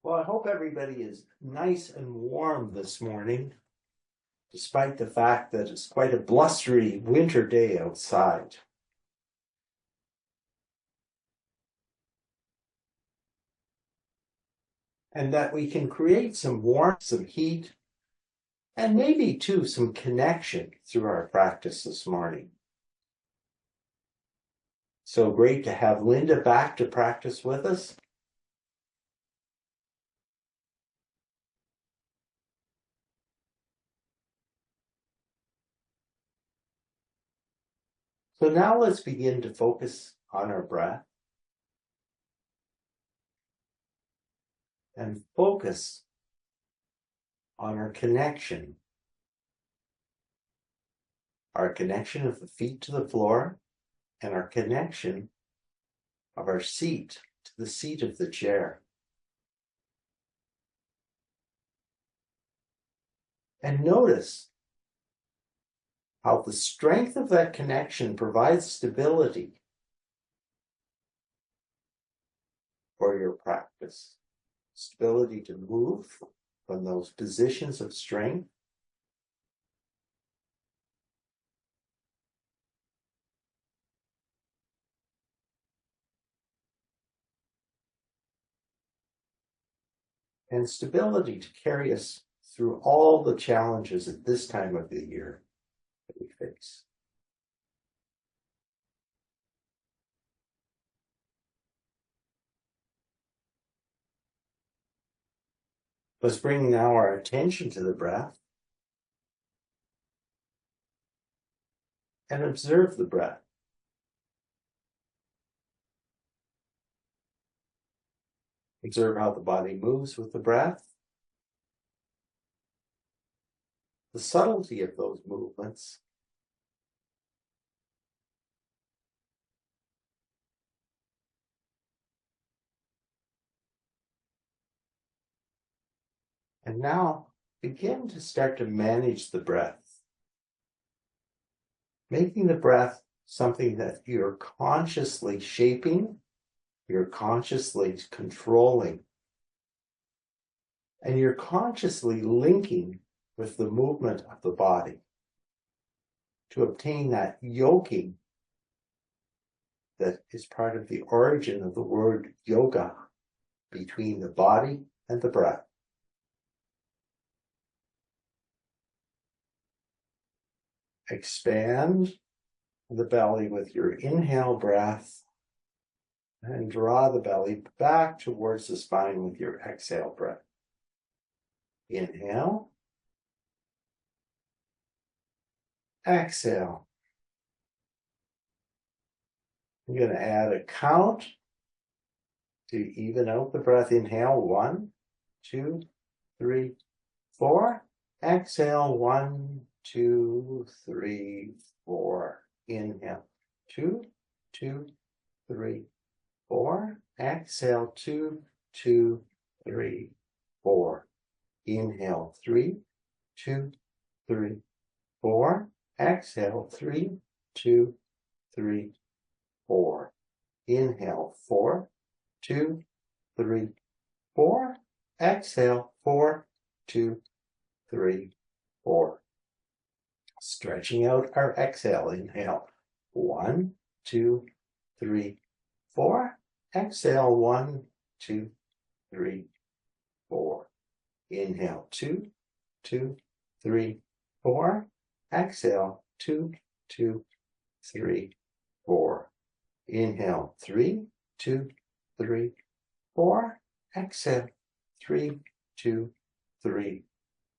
Well, I hope everybody is nice and warm this morning, despite the fact that it's quite a blustery winter day outside. And that we can create some warmth, some heat, and maybe too some connection through our practice this morning. So great to have Linda back to practice with us. So now let's begin to focus on our breath and focus on our connection of the feet to the floor and our connection of our seat to the seat of the chair. And notice how the strength of that connection provides stability for your practice. Stability to move from those positions of strength. And stability to carry us through all the challenges at this time of the year that we face. Let's bring now our attention to the breath and observe the breath. Observe how the body moves with the breath. The subtlety of those movements. And now begin to start to manage the breath. Making the breath something that you're consciously shaping, you're consciously controlling, and you're consciously linking with the movement of the body to obtain that yoking that is part of the origin of the word yoga between the body and the breath. Expand the belly with your inhale breath and draw the belly back towards the spine with your exhale breath. Inhale. Exhale. I'm going to add a count to even out the breath. Inhale, 1, 2, 3, 4. Exhale, 1, 2, 3, 4. Inhale, 2, 2, 3, 4. Exhale, 2, 2, 3, 4. Inhale, 3, 2, 3, 4. Exhale, 3, 2, 3, 4. Inhale, 4, 2, 3, 4. Exhale, 4, 2, 3, 4. Stretching out our exhale. Inhale, 1, 2, 3, 4. Exhale, 1, 2, 3, 4. Inhale, 2, 2, 3, 4. Exhale, 2, 2, 3, 4. Inhale, 3, 2, 3, 4. Exhale, 3, 2, 3,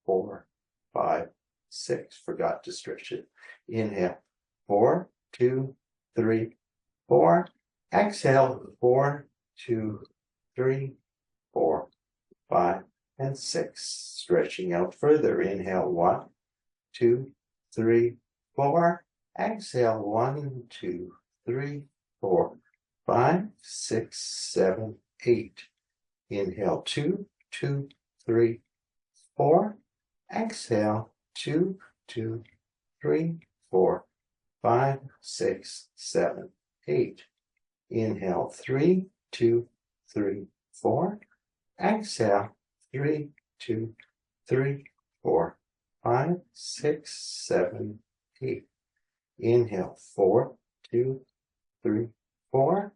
4, 5, 6. Forgot to stretch it. Inhale, 4, 2, 3, 4. Exhale, 4, 2, 3, 4, 5, and 6. Stretching out further. Inhale, 1, 2, 3, 4. Exhale, 1, 2, 3, 4, 5, 6, 7, 8. Inhale, 2, 2, 3, 4. Exhale, 2, 2, 3, 4, 5, 6, 7, 8. Inhale, 3, 2, 3, 4. Exhale. 3, 2, 3, 4, 5, 6, 7, 8. Inhale. 4, 2, 3, 4.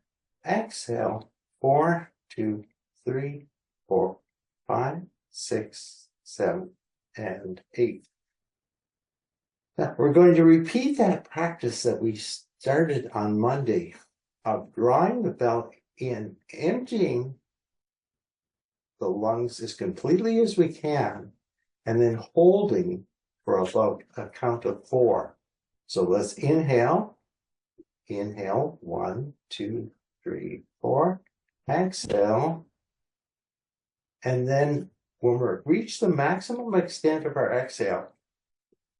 Exhale. 4, 2, 3, 4, 5, 6, 7, and 8. Now, we're going to repeat that practice that we started on Monday of drawing the belly in, emptying the lungs as completely as we can, and then holding for about a count of 4. So let's inhale. Inhale, 1, 2, 3, 4. Exhale. And then when we reach the maximum extent of our exhale,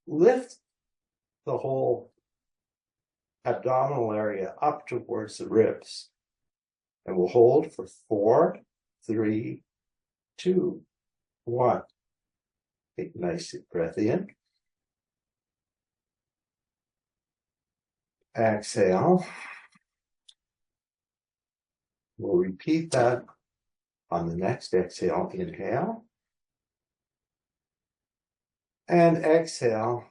lift the whole abdominal area up towards the ribs. And we'll hold for 4, 3, 2, 1. Take a nice deep breath in. Exhale. We'll repeat that on the next exhale. Inhale. And exhale.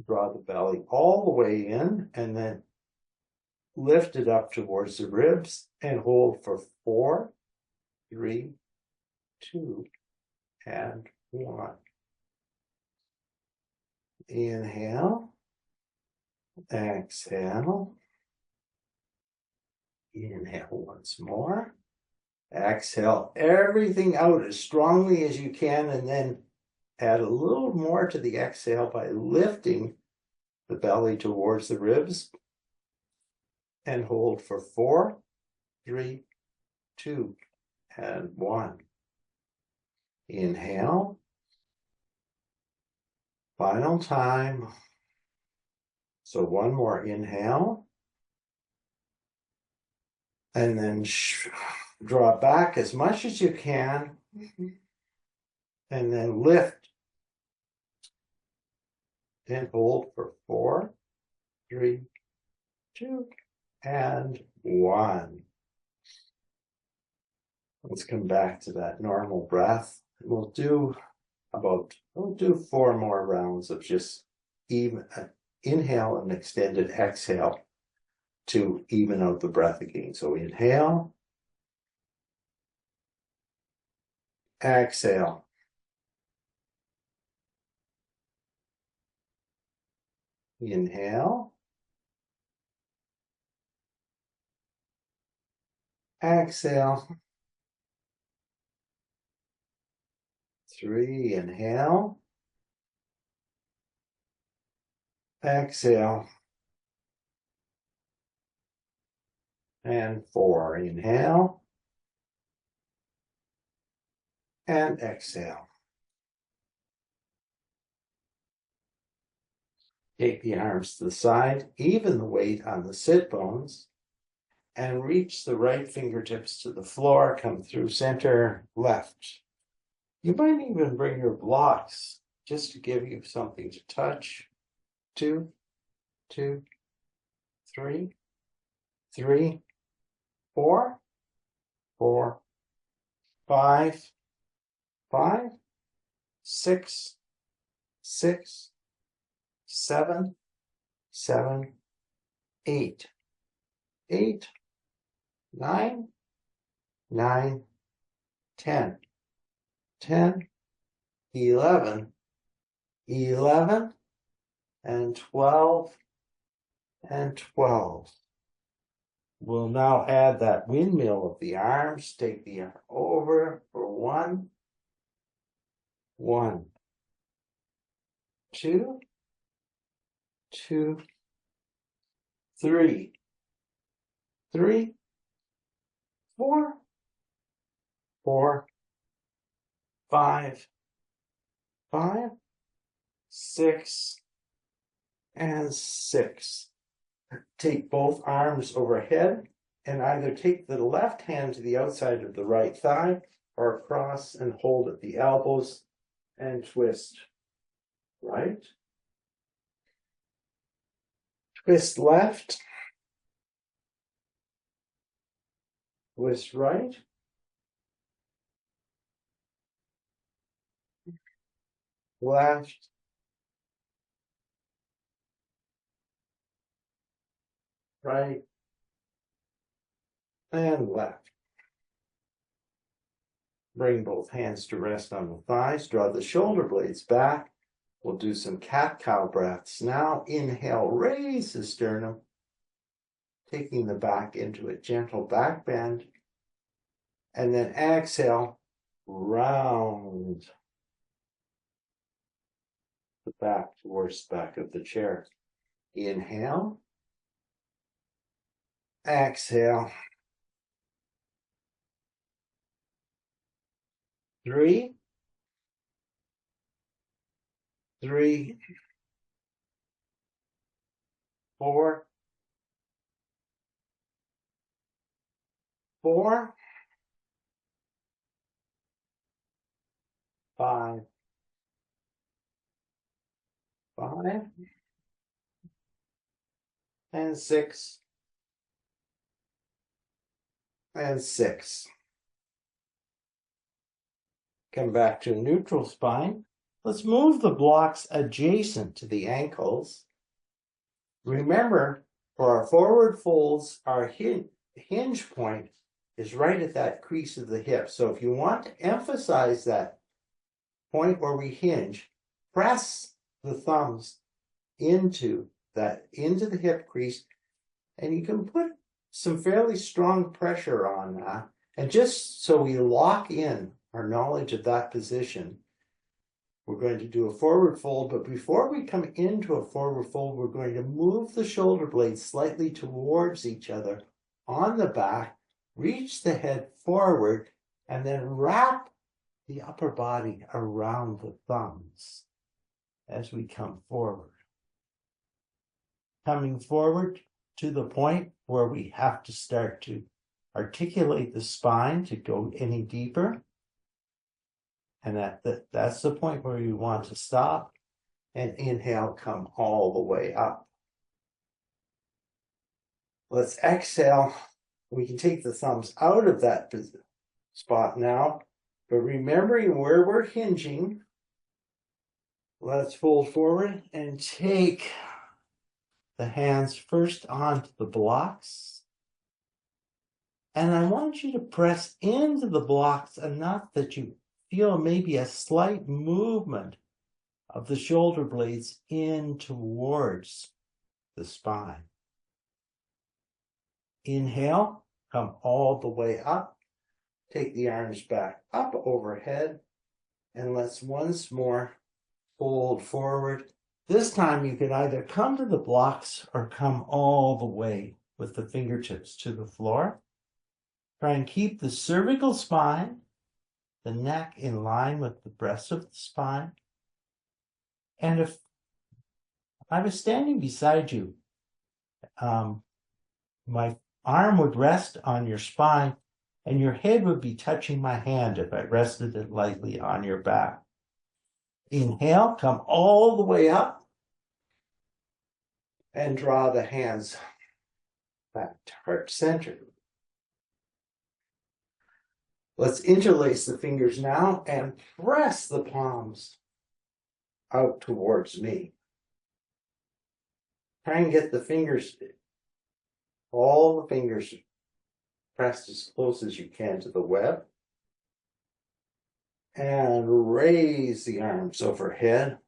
Draw the belly all the way in and then lift it up towards the ribs and hold for 4, 3, 2, and 1. Inhale. Exhale. Inhale once more. Exhale everything out as strongly as you can, and then add a little more to the exhale by lifting the belly towards the ribs and hold for 4, 3, 2, and 1. Inhale. Final time. So one more inhale. And then draw back as much as you can. And then lift. And hold for 4, 3, 2, and 1. Let's come back to that normal breath. We'll do 4 more rounds of just even inhale and extended exhale to even out the breath again. So inhale, exhale. Inhale, exhale. 3, inhale, exhale. And 4, inhale, and exhale. Take the arms to the side, even the weight on the sit bones, and reach the right fingertips to the floor. Come through center, left. You might even bring your blocks just to give you something to touch. 2, 2, 3, 3, 4, 4, 5, 5, 6, 6, 7, 7, 8, 8, 9, 9, 10, 10, 11, 11, and 12, and 12. We'll now add that windmill of the arms. Take the arm over for 1, 1, 2, 2, 3, 3, 4, 4, 5, 5, 6, and 6. Take both arms overhead and either take the left hand to the outside of the right thigh or across and hold at the elbows and twist right. Twist left. Twist right. left, right, and left. Bring both hands to rest on the thighs. Draw the shoulder blades back. We'll do some cat-cow breaths. Now inhale, raise the sternum, taking the back into a gentle back bend. And then exhale, round the back towards the back of the chair. Inhale. Exhale. 3, 3, 4, 4, 5, 5, and 6, and 6. Come back to a neutral spine. Let's move the blocks adjacent to the ankles. Remember, for our forward folds, our hinge point is right at that crease of the hip. So if you want to emphasize that point where we hinge, press the thumbs into the hip crease, and you can put some fairly strong pressure on that. And just so we lock in our knowledge of that position, we're going to do a forward fold, but before we come into a forward fold, we're going to move the shoulder blades slightly towards each other on the back, reach the head forward, and then wrap the upper body around the thumbs as we come forward. Coming forward to the point where we have to start to articulate the spine to go any deeper. And that's the point where you want to stop and inhale, come all the way up. Let's exhale. We can take the thumbs out of that spot now, but remembering where we're hinging, let's fold forward and take the hands first onto the blocks. And I want you to press into the blocks enough that you feel maybe a slight movement of the shoulder blades in towards the spine. Inhale, come all the way up. Take the arms back up overhead. And let's once more fold forward. This time you can either come to the blocks or come all the way with the fingertips to the floor. Try and keep the cervical spine, the neck in line with the breast of the spine. And if I was standing beside you, my arm would rest on your spine and your head would be touching my hand if I rested it lightly on your back. Inhale, come all the way up and draw the hands back to heart center. Let's interlace the fingers now and press the palms out towards me. Try and get the fingers, all the fingers pressed as close as you can to the web. And raise the arms overhead.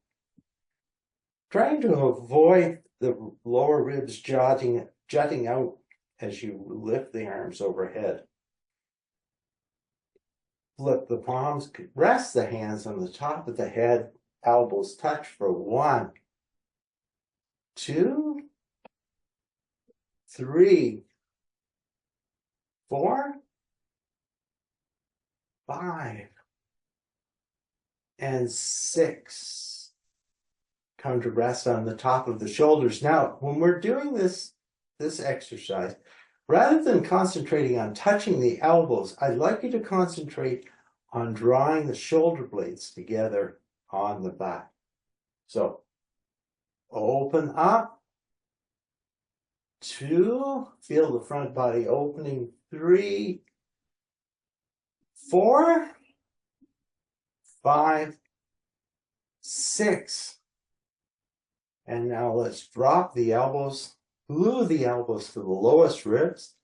Trying to avoid the lower ribs jutting out as you lift the arms overhead. Flip the palms, rest the hands on the top of the head, elbows touch for 1, 2, 3, 4, 5, and 6. Come to rest on the top of the shoulders. Now, when we're doing this exercise, rather than concentrating on touching the elbows, I'd like you to concentrate on drawing the shoulder blades together on the back. So, open up. 2, feel the front body opening. 3, 4, 5, 6. And now let's drop the elbows, glue the elbows to the lowest ribs.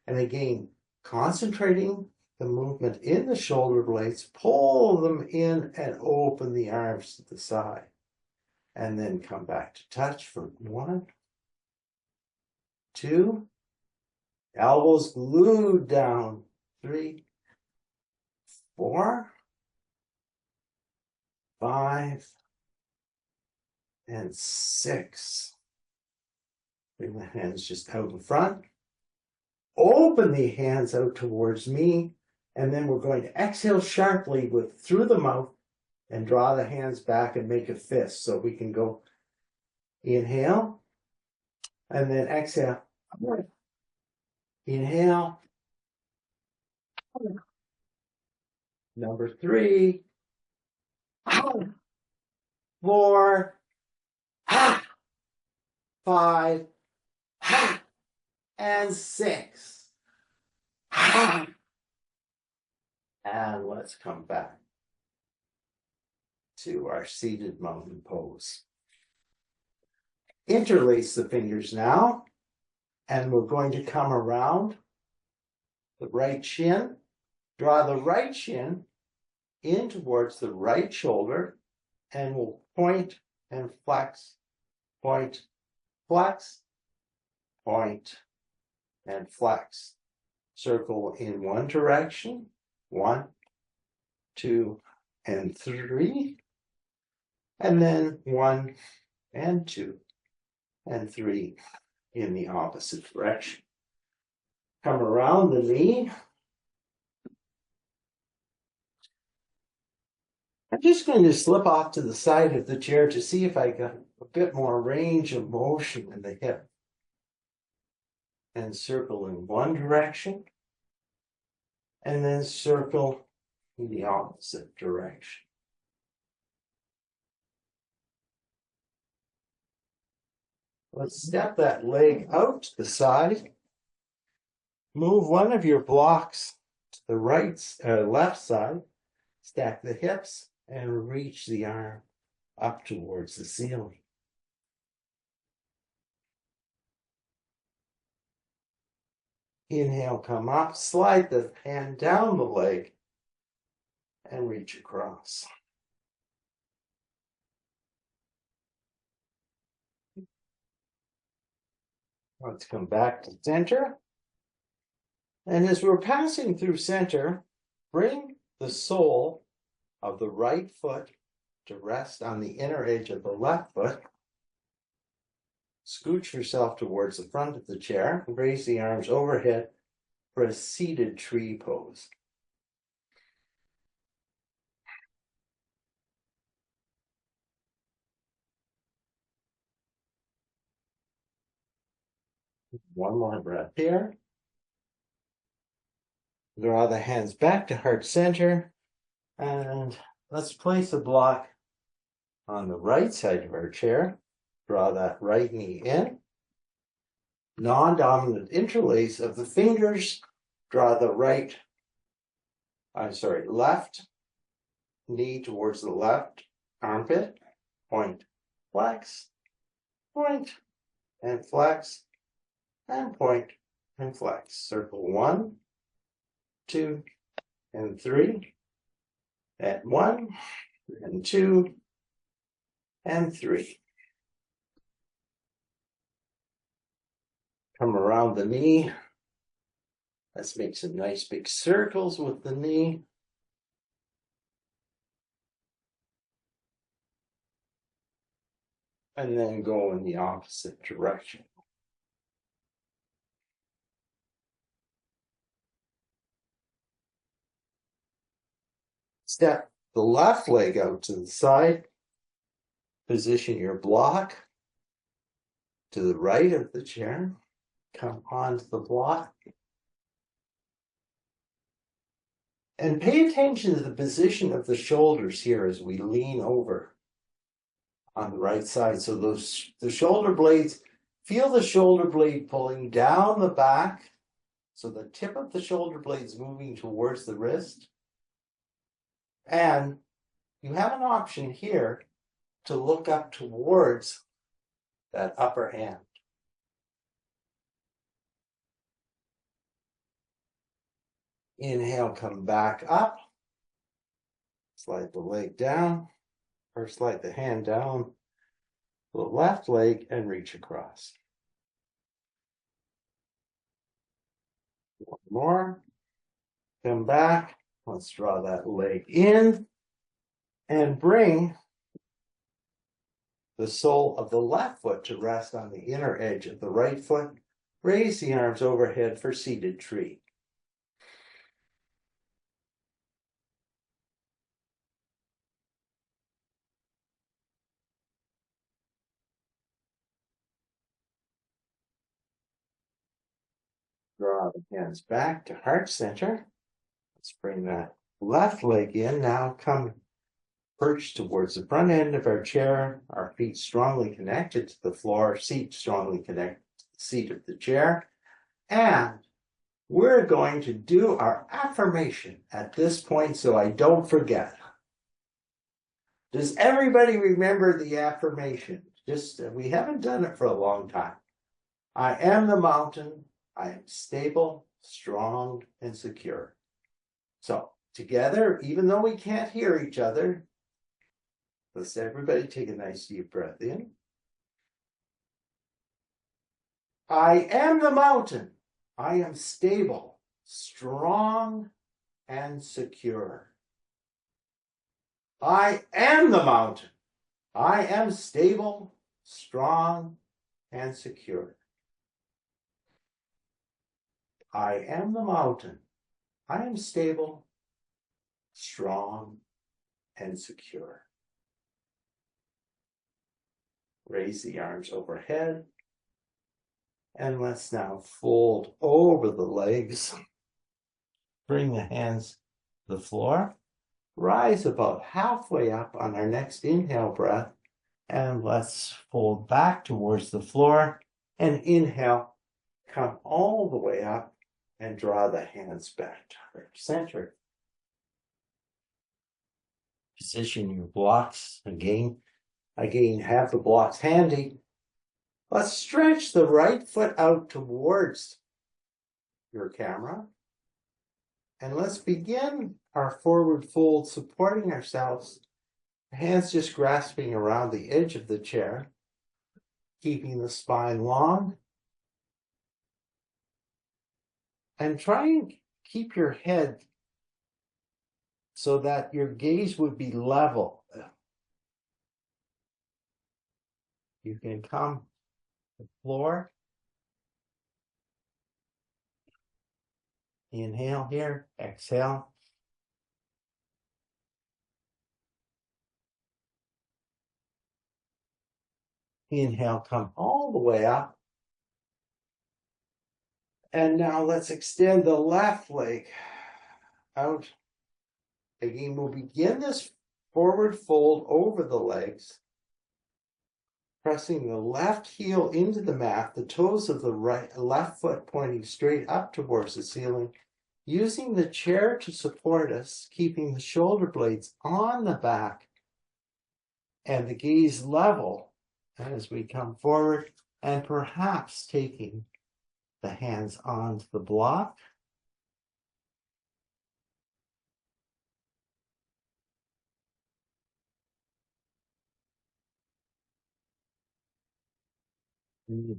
And again, concentrating the movement in the shoulder blades, pull them in and open the arms to the side. And then come back to touch for 1, 2, elbows glued down, 3, 4, 5, and 6. Bring the hands just out in front. Open the hands out towards me, and then we're going to exhale sharply through the mouth and draw the hands back and make a fist. So we can go inhale, and then exhale. Inhale. Number 3. 4. 5. And 6. And let's come back to our seated mountain pose. Interlace the fingers now, and we're going to come around the right shin. Draw the right shin in towards the right shoulder, and we'll point and flex, point, flex, point, and flex. Circle in one direction, 1, 2, and 3, and then 1 and 2 and 3 in the opposite direction. Come around the knee. I'm just going to slip off to the side of the chair to see if I got a bit more range of motion in the hip. And circle in one direction, and then circle in the opposite direction. Let's step that leg out to the side. Move one of your blocks to the left side. Stack the hips and reach the arm up towards the ceiling. Inhale, come up, slide the hand down the leg and reach across. Let's come back to center. And as we're passing through center, bring the sole of the right foot to rest on the inner edge of the left foot. Scooch yourself towards the front of the chair and raise the arms overhead for a seated tree pose. One more breath here. Draw the hands back to heart center, and let's place a block on the right side of our chair. Draw that right knee in. Non-dominant interlace of the fingers. Draw the left knee towards the left armpit. Point, flex, point, and flex, and point, and flex. Circle 1, 2, and 3. At 1, and 2, and 3. Come around the knee. Let's make some nice big circles with the knee. And then go in the opposite direction. Step the left leg out to the side. Position your block to the right of the chair. Come onto the block. And pay attention to the position of the shoulders here as we lean over on the right side. So the shoulder blades, feel the shoulder blade pulling down the back. So the tip of the shoulder blade is moving towards the wrist. And you have an option here to look up towards that upper hand. Inhale, come back up. Slide the leg down, or slide the hand down the left leg and reach across. One more. Come back. Let's draw that leg in and bring the sole of the left foot to rest on the inner edge of the right foot. Raise the arms overhead for seated tree. Draw the hands back to heart center. Let's bring that left leg in. Now come perch towards the front end of our chair, our feet strongly connected to the floor, seat strongly connected to the seat of the chair. And we're going to do our affirmation at this point so I don't forget. Does everybody remember the affirmation? We haven't done it for a long time. I am the mountain. I am stable, strong, and secure. So together, even though we can't hear each other, let's everybody take a nice deep breath in. I am the mountain. I am stable, strong, and secure. I am the mountain. I am stable, strong, and secure. I am the mountain. I am stable, strong, and secure. Raise the arms overhead. And let's now fold over the legs. Bring the hands to the floor. Rise about halfway up on our next inhale breath. And let's fold back towards the floor. And inhale, come all the way up and draw the hands back to heart center. Position your blocks again. Have the blocks handy. Let's stretch the right foot out towards your camera. And let's begin our forward fold, supporting ourselves. Hands just grasping around the edge of the chair, keeping the spine long. And try and keep your head so that your gaze would be level. You can come to the floor. Inhale here, exhale. Inhale, come all the way up. And now let's extend the left leg out. Again, we'll begin this forward fold over the legs, pressing the left heel into the mat, the toes of the left foot pointing straight up towards the ceiling, using the chair to support us, keeping the shoulder blades on the back and the gaze level as we come forward, and perhaps taking the hands onto the block.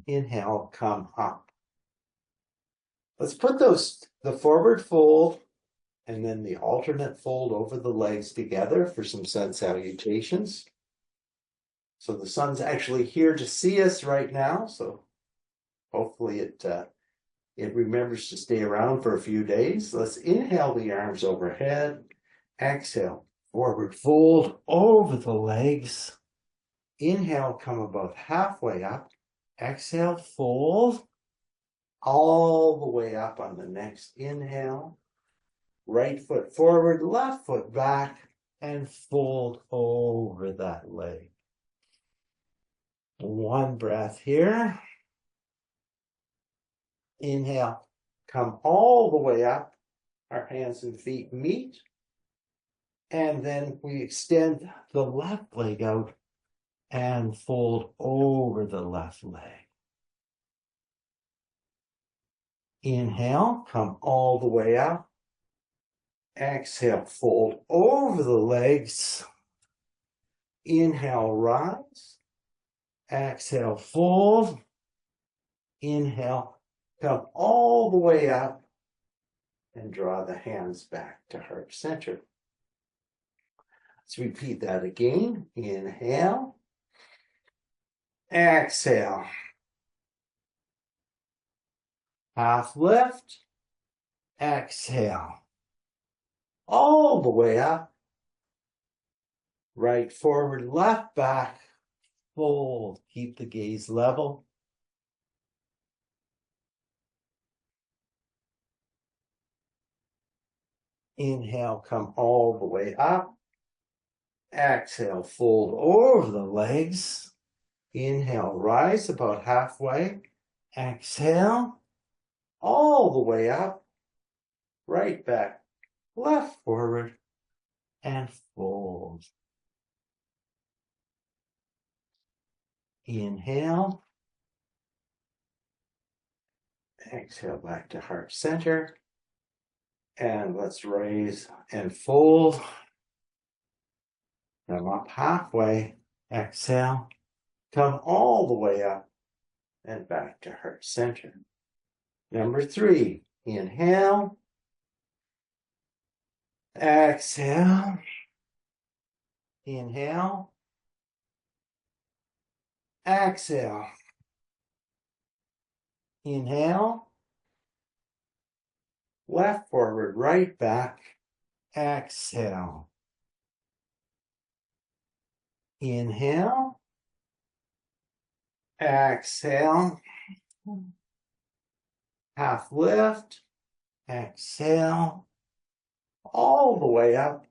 Inhale, come up. Let's put the forward fold and then the alternate fold over the legs together for some sun salutations. So the sun's actually here to see us right now, so hopefully it remembers to stay around for a few days. Let's inhale the arms overhead. Exhale, forward fold over the legs. Inhale, come about halfway up. Exhale, fold all the way up on the next inhale. Right foot forward, left foot back, and fold over that leg. One breath here. Inhale, come all the way up. Our hands and feet meet. And then we extend the left leg out and fold over the left leg. Inhale, come all the way up. Exhale, fold over the legs. Inhale, rise. Exhale, fold. Inhale, come all the way up and draw the hands back to heart center. Let's repeat that again. Inhale. Exhale. Half lift. Exhale. All the way up. Right forward, left back. Fold. Keep the gaze level. Inhale, come all the way up. Exhale, fold over the legs. Inhale, rise about halfway. Exhale, all the way up. Right back, left forward, and fold. Inhale. Exhale back to heart center. And let's raise and fold. Come up halfway. Exhale. Come all the way up and back to heart center. Number 3. Inhale. Exhale. Inhale. Exhale. Inhale. Left forward, right back. Exhale. Inhale. Exhale. Half lift. Exhale. All the way up.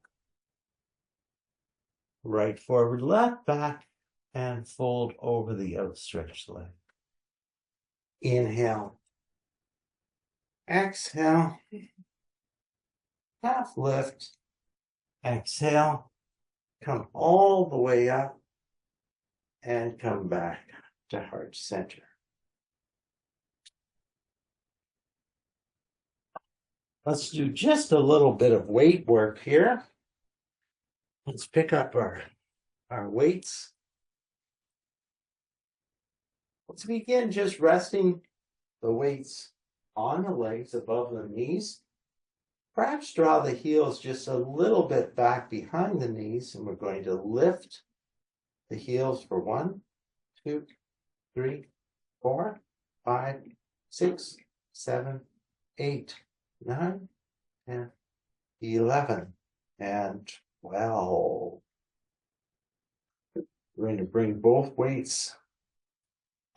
Right forward, left back, and fold over the outstretched leg. Inhale. Exhale. Half lift. Exhale. Come all the way up and come back to heart center. Let's do just a little bit of weight work here. Let's pick up our weights. Let's begin just resting the weights on the legs above the knees. Perhaps draw the heels just a little bit back behind the knees, and we're going to lift the heels for 1, 2, 3, 4, 5, 6, 7, 8, 9, 10, 11, and 12. We're going to bring both weights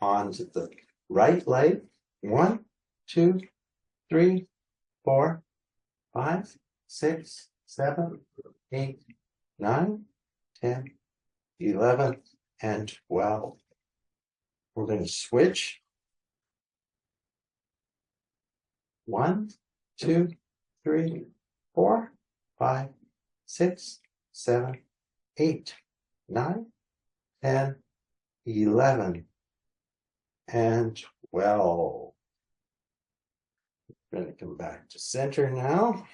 onto the right leg. 1, 2, 3, 4, 5, 6, 7, 8, 9, 10, 11, and 12. We're going to switch. 1, 2, 3, 4, 5, 6, 7, 8, 9, 10, 11, and 12. We're going to come back to center now.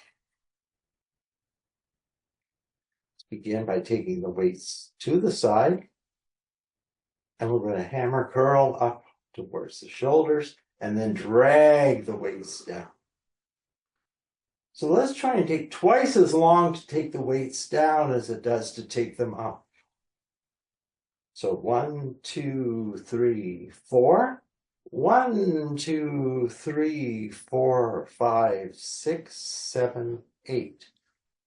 Let's begin by taking the weights to the side. And we're going to hammer curl up towards the shoulders and then drag the weights down. So let's try and take twice as long to take the weights down as it does to take them up. So 1, 2, 3, 4. 1, 2, 3, 4, 5, 6, 7, 8.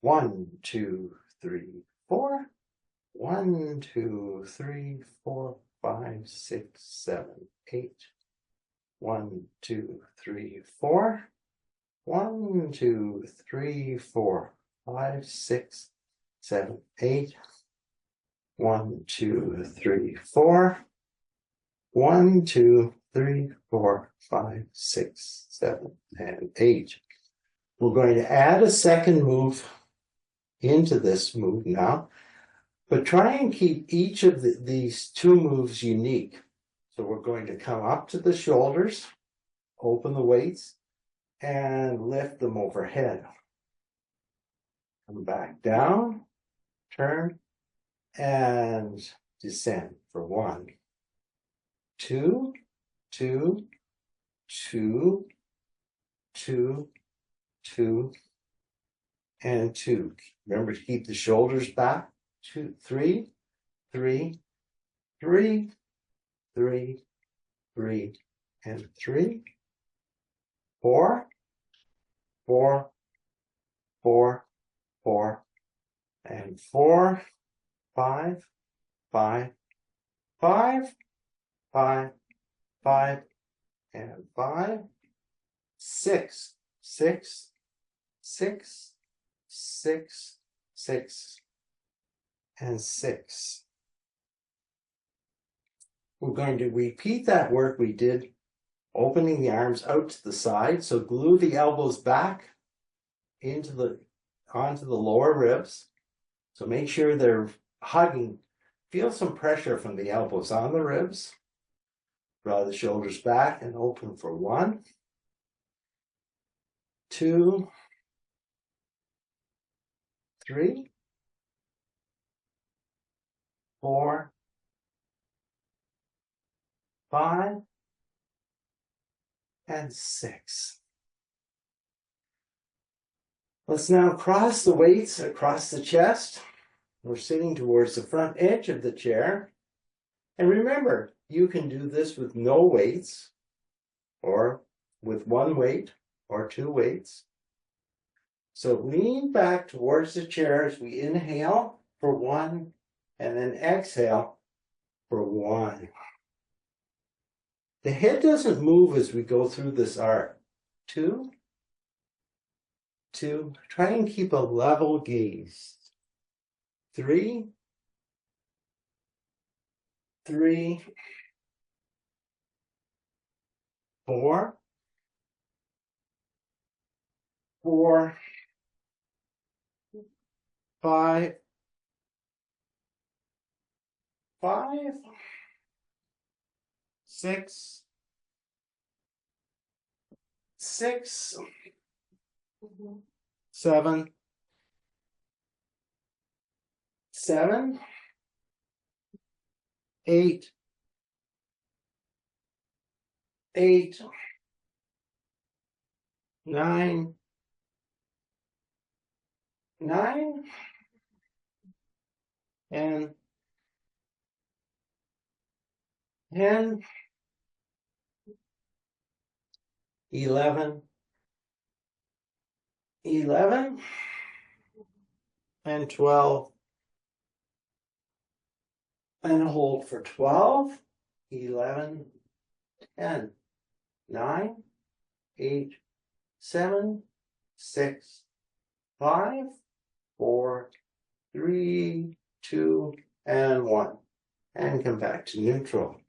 1, 2, 3, 4. 1, 2, 3, 4, 5, 6, 7, 8. 1, 2, 3, 4. 1, 2, 3, 4, 5, 6, 7, 8. 1, 2, 3, 4. 1, 2, 3, 4, 5, 6, 7, and 8. We're going to add a second move into this move now. But try and keep each of these two moves unique. So we're going to come up to the shoulders, open the weights, and lift them overhead. Come back down, turn, and descend for 1, 2, 2, 2, 2, 2, and 2. Remember to keep the shoulders back. 2, 3, 3, 3, 3, 3, and 3, 4, 4, 4, 4, and 4, 5, 5, 5, 5, 5, and 5, 6, 6, 6, 6, 6, and 6. We're going to repeat that work we did, opening the arms out to the side. So glue the elbows back onto the lower ribs. So make sure they're hugging. Feel some pressure from the elbows on the ribs. Draw the shoulders back and open for 1, 2, 3, 4, 5, and 6. Let's now cross the weights across the chest. We're sitting towards the front edge of the chair. And remember, you can do this with no weights, or with 1 weight, or 2 weights. So lean back towards the chair as we inhale for 1, and then exhale for 1. The head doesn't move as we go through this arc. 2, 2, try and keep a level gaze. 3, 3, 4, 4, 5, 5, 6, 6, 7, 7, 8, 8, 9, 9, and 10, 11, 11, and 12, and hold for 12, 11, 10, 9, 8, 7, 6, 5, 4, 3, 2, and 1. And come back to neutral.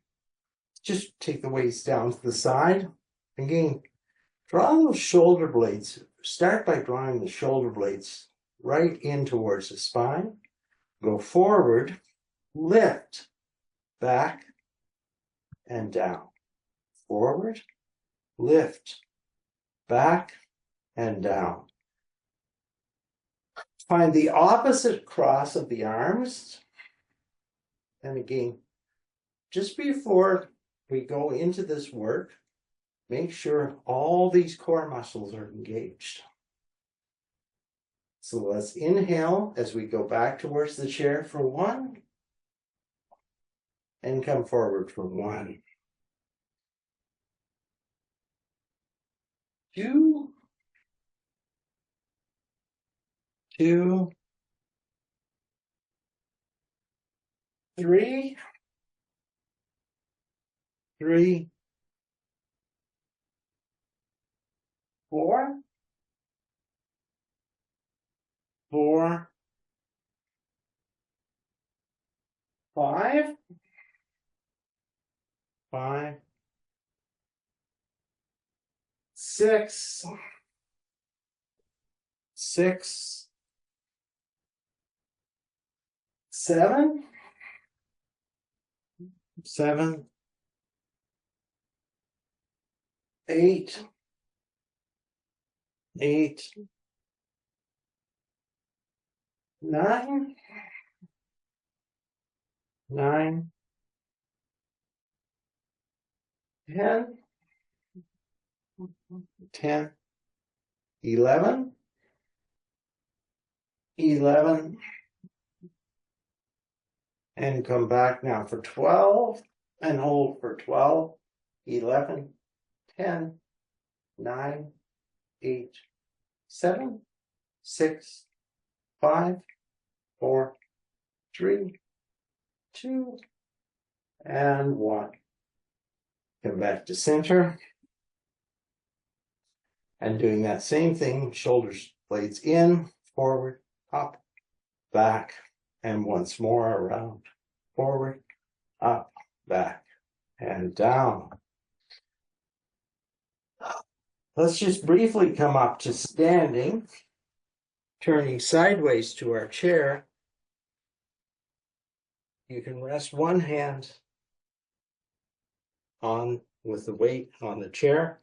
Just take the weights down to the side. Again, draw those shoulder blades. Start by drawing the shoulder blades right in towards the spine. Go forward, lift, back, and down. Forward, lift, back, and down. Find the opposite cross of the arms. And again, just before we go into this work, make sure all these core muscles are engaged. So let's inhale as we go back towards the chair for 1, and come forward for 1, 2, 2, 3, 3, 4, 4, 5, 5, 6, 6, 7, 7, 8, 8, 9, 9, 10, 10, 11, 11, and come back now for 12 and hold for 12, 11, 10, 9, 8, 7, 6, 5, 4, 3, 2, and 1. Come back to center. And doing that same thing, shoulders, blades in, forward, up, back, and once more around, forward, up, back, and down. Let's just briefly come up to standing, turning sideways to our chair. You can rest one hand on with the weight on the chair.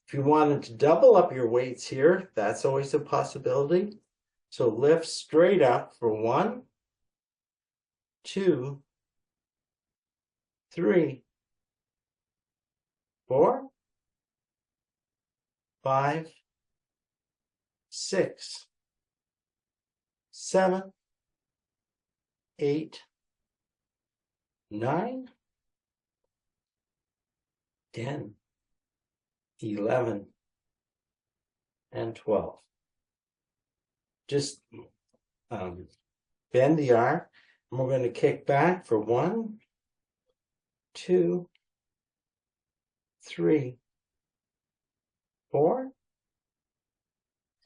If you wanted to double up your weights here, that's always a possibility. So lift straight up for 1, 2, 3, 4, 5, 6, 7, 8, 9, 10, 11, and 12. Just bend the arm, and we're going to kick back for 1, 2, 3, 4,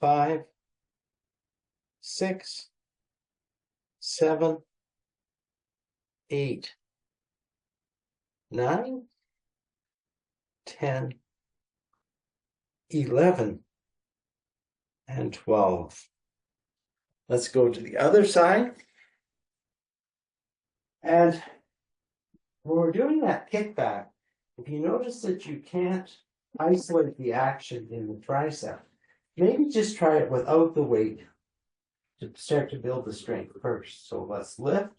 5, 6, 7, 8, 9, 10, 11, and 12. Let's go to the other side. And when we're doing that kickback, if you notice that you can't isolate the action in the tricep, maybe just try it without the weight to start to build the strength first. So let's lift.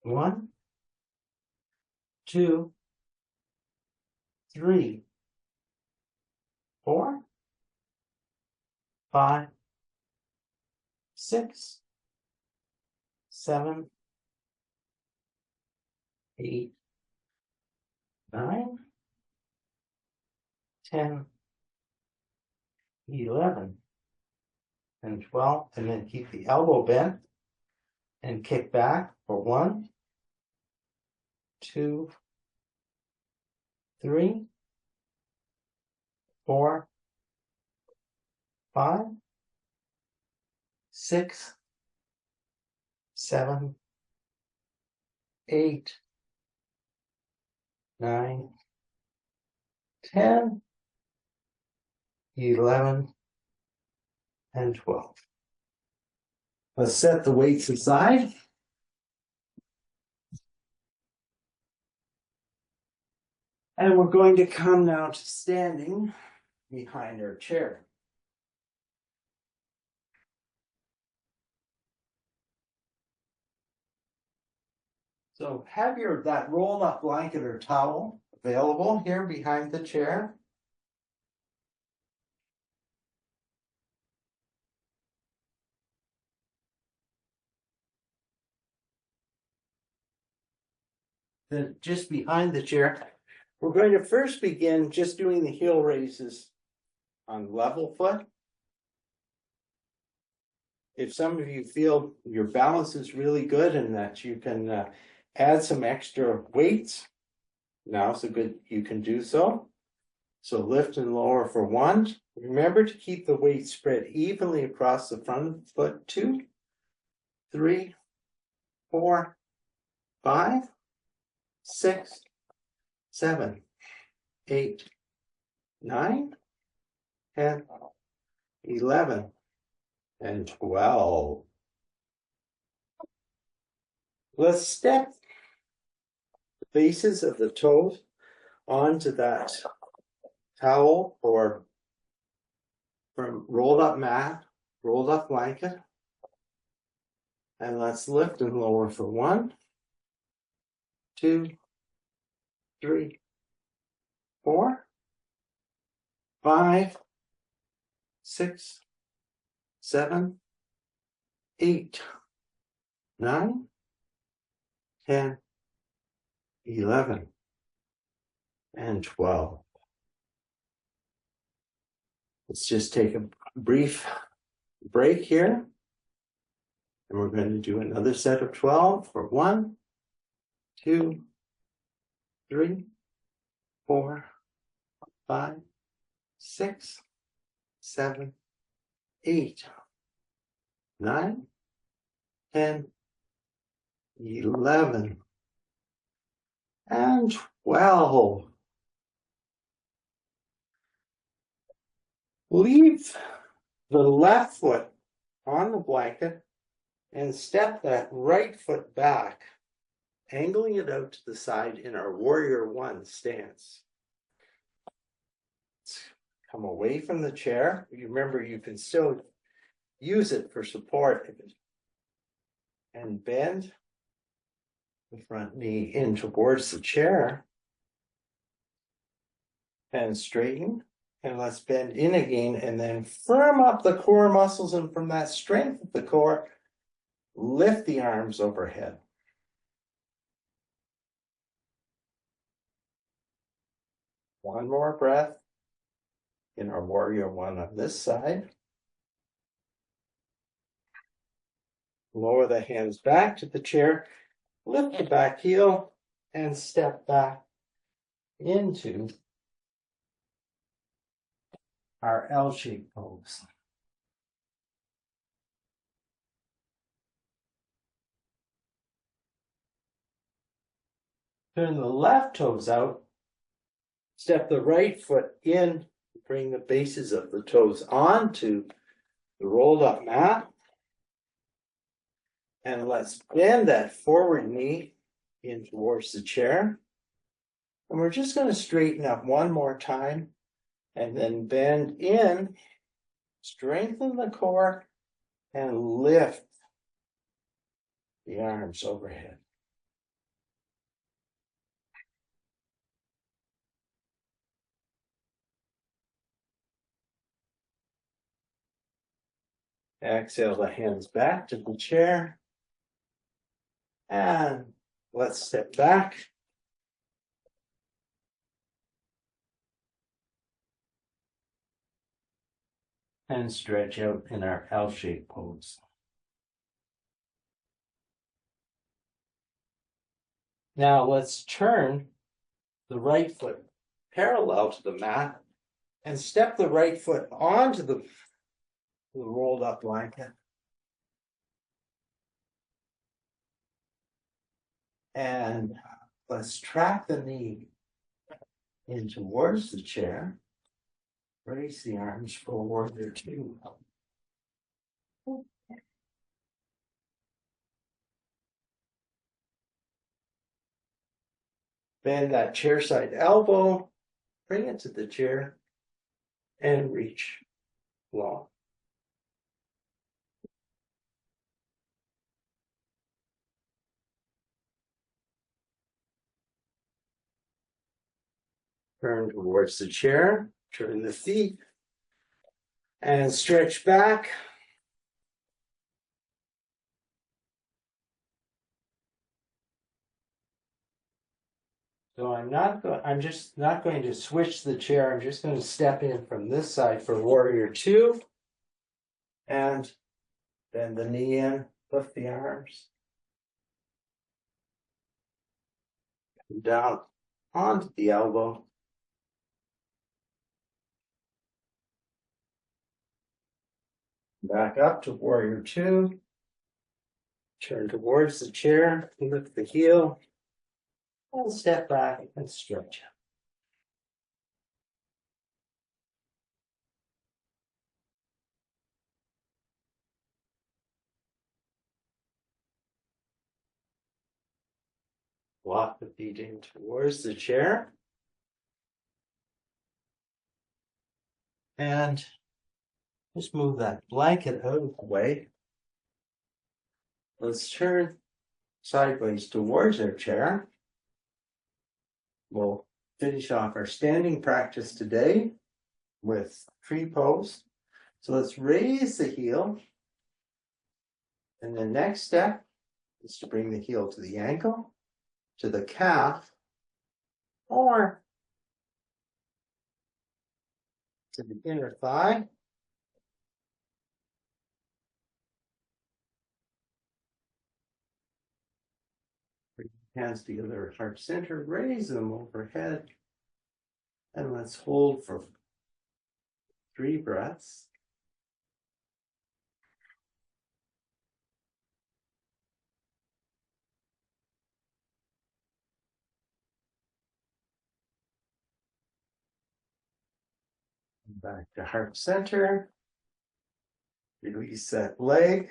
1, 2, 3, 4, 5, 6, 7, 8, 9, 10, 11, and 12, and then keep the elbow bent and kick back for 1, 2, 3, 4, 5, 6, 7, 8, 9, 10, 11, and 12. Let's set the weights aside. And we're going to come now to standing behind our chair. So have that rolled up blanket or towel available here behind the chair. Then just behind the chair. We're going to first begin just doing the heel raises on level foot. If some of you feel your balance is really good and that you can add some extra weights, now's a good, you can do so. So lift and lower for 1. Remember to keep the weight spread evenly across the front of the foot. 2, 3, 4, 5, 6, 7, 8, 9, 10, 11, and 12. Let's step the bases of the toes onto that towel or from rolled up mat, rolled up blanket. And let's lift and lower for 1, 2, 3, 4, 5, 6, 7, 8, 9, 10, 11, and 12. Let's just take a brief break here. And we're going to do another set of 12 for 1, 2, 3, 4, 5, 6, 7, 8, 9, 10, 11, and 12. Leave the left foot on the blanket and step that right foot back, angling it out to the side in our warrior 1 stance. Let's come away from the chair. You remember you can still use it for support and bend the front knee in towards the chair and straighten. And let's bend in again and then firm up the core muscles, and from that strength of the core, lift the arms overhead. One more breath in our warrior 1 on this side. Lower the hands back to the chair, lift the back heel, and step back into our L-shaped pose. Turn the left toes out, step the right foot in, bring the bases of the toes onto the rolled up mat. And let's bend that forward knee in towards the chair. And we're just going to straighten up one more time and then bend in, strengthen the core, and lift the arms overhead. Exhale the hands back to the chair. And let's step back. And stretch out in our L-shaped pose. Now let's turn the right foot parallel to the mat and step the right foot onto the rolled up blanket. And let's track the knee in towards the chair. Raise the arms forward there too. Bend that chair side elbow, bring it to the chair, and reach long. Turn towards the chair, turn the feet, and stretch back. So I'm just not going to switch the chair. I'm just going to step in from this side for warrior 2. And bend the knee in, lift the arms. Down onto the elbow. Back up to warrior 2. Turn towards the chair, lift the heel, and step back and stretch. Walk the feet in towards the chair. And just move that blanket out of the way. Let's turn sideways towards our chair. We'll finish off our standing practice today with tree pose. So let's raise the heel. And the next step is to bring the heel to the ankle, to the calf, or to the inner thigh. Bring your hands together at heart center, raise them overhead, and let's hold for 3 breaths. Back to heart center. Release that leg.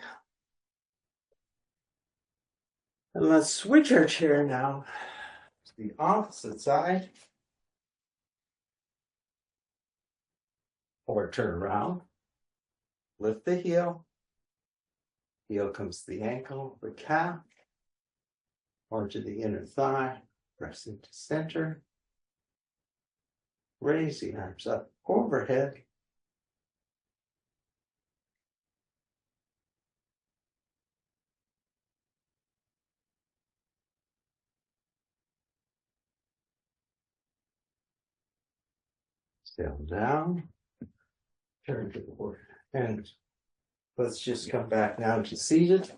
And let's switch our chair now to the opposite side. Or turn around. Lift the heel. Heel comes to the ankle, the calf, or to the inner thigh. Press into center. Raise the arms up overhead. Down, down. Turn to the board. And let's just come back now to seated.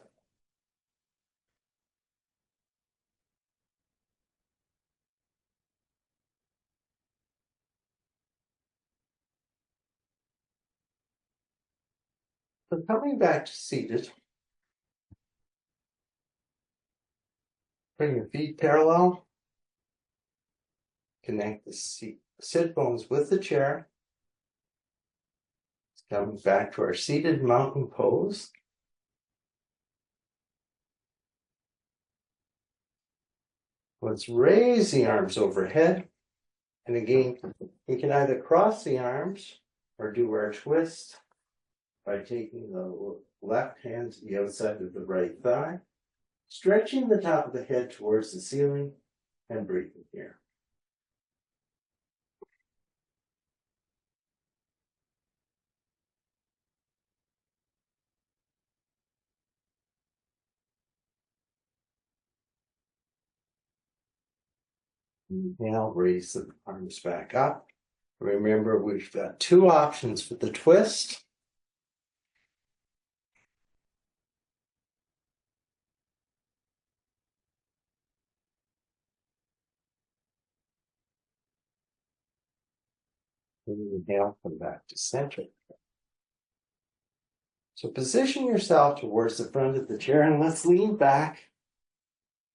So coming back to seated, bring your feet parallel. Connect the sit bones with the chair. Coming back to our seated mountain pose. Let's raise the arms overhead. And again, you can either cross the arms or do our twist by taking the left hand to the outside of the right thigh, stretching the top of the head towards the ceiling, and breathing here. Now raise the arms back up. Remember, we've got 2 options for the twist. Inhale, come back to center. So position yourself towards the front of the chair and let's lean back.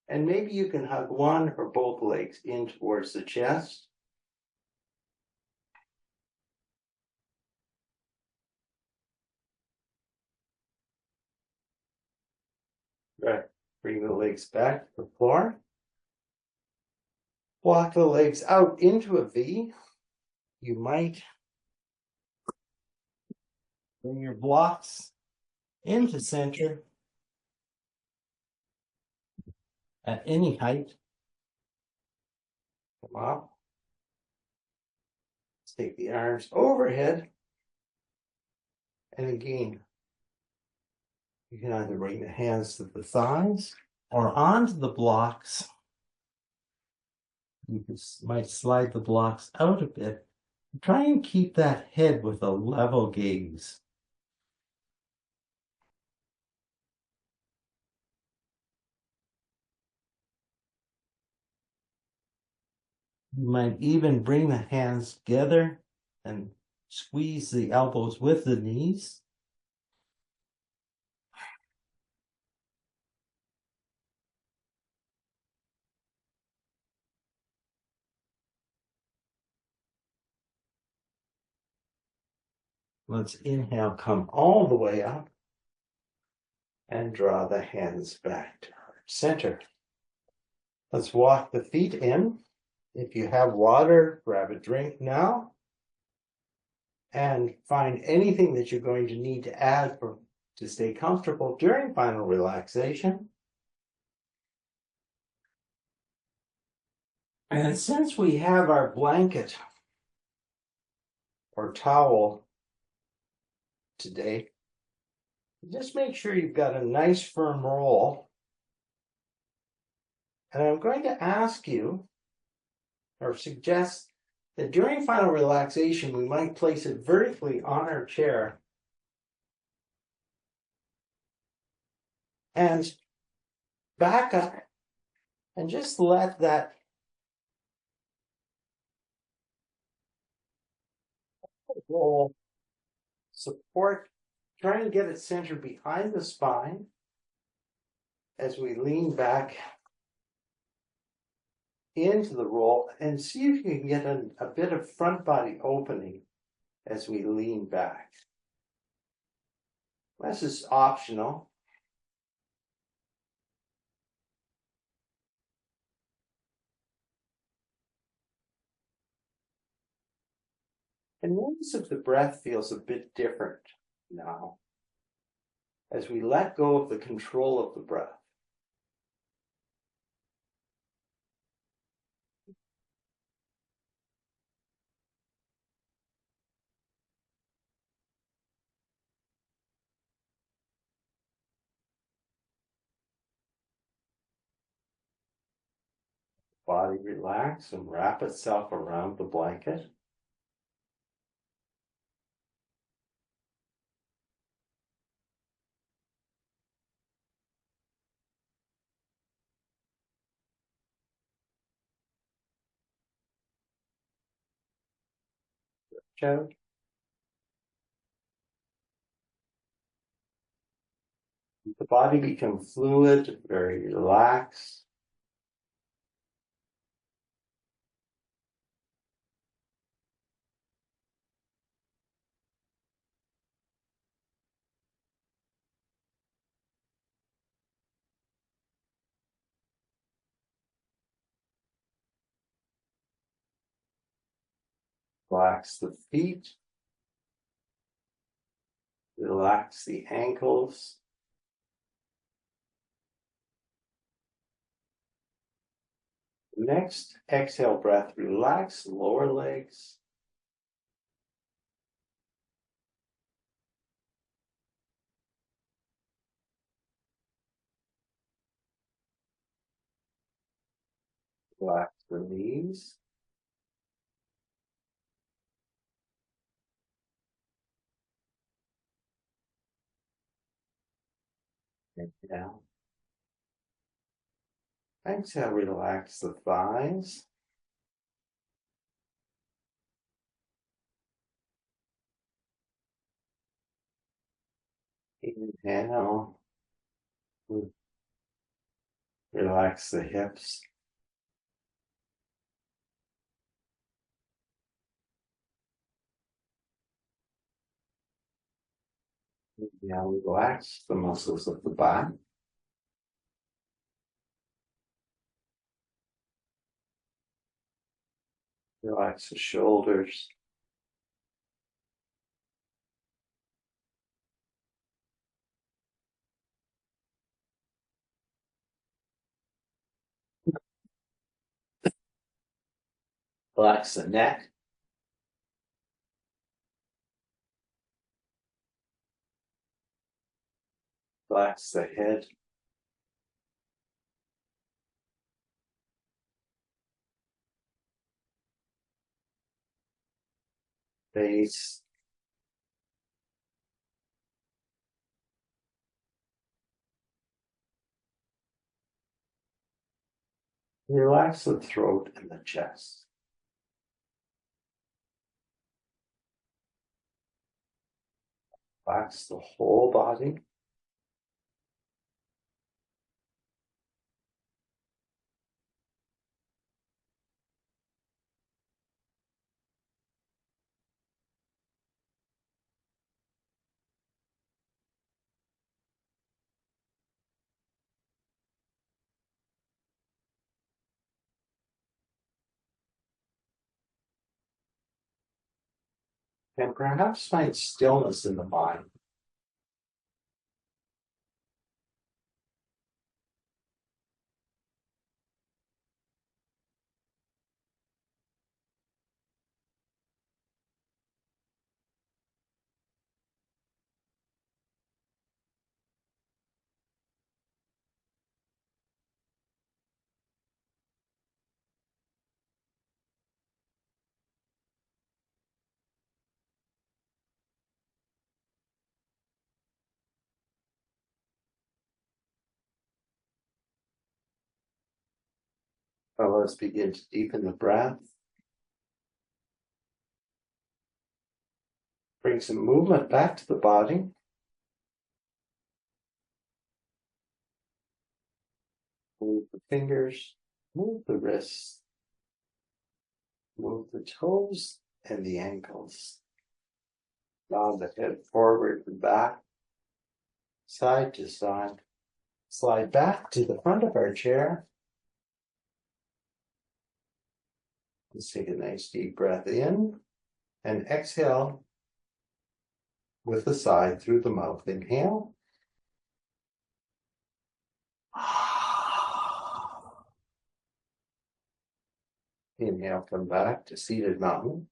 And maybe you can hug one or both legs in towards the chest. Right. Bring the legs back to the floor. Walk the legs out into a V. You might bring your blocks into center at any height. Come up. Let's take the arms overhead. And again, you can either bring the hands to the thighs or onto the blocks. You might slide the blocks out a bit. Try and keep that head with a level gaze. You might even bring the hands together and squeeze the elbows with the knees. Let's inhale, come all the way up, and draw the hands back to heart center. Let's walk the feet in. If you have water, grab a drink now. And find anything that you're going to need to add to stay comfortable during final relaxation. And since we have our blanket or towel today, just make sure you've got a nice firm roll. And I'm going to ask you or suggest that during final relaxation, we might place it vertically on our chair and back up and just let that roll support, try and get it centered behind the spine as we lean back into the roll, and see if you can get a bit of front body opening as we lean back. This is optional. And notice if the breath feels a bit different now as we let go of the control of the breath. Body relax and wrap itself around the blanket. Out. The body become fluid, very relaxed. Relax the feet. Relax the ankles. Next, exhale breath, relax the lower legs. Relax the knees. And down. Exhale, relax the thighs. Inhale. Relax the hips. Now relax the muscles of the back. Relax the shoulders. Relax the neck. Relax the head. Face. Relax the throat and the chest. Relax the whole body. And perhaps find stillness in the mind. So let's begin to deepen the breath. Bring some movement back to the body. Move the fingers, move the wrists, move the toes and the ankles. Nod the head forward and back, side to side. Slide back to the front of our chair. Let's take a nice deep breath in and exhale with the side through the mouth. Inhale. Inhale, come back to seated mountain.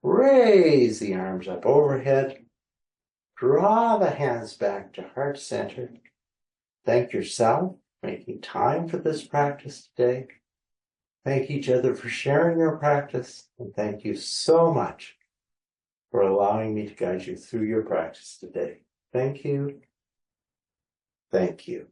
Raise the arms up overhead. Draw the hands back to heart center. Thank yourself for making time for this practice today. Thank each other for sharing your practice. And thank you so much for allowing me to guide you through your practice today. Thank you. Thank you.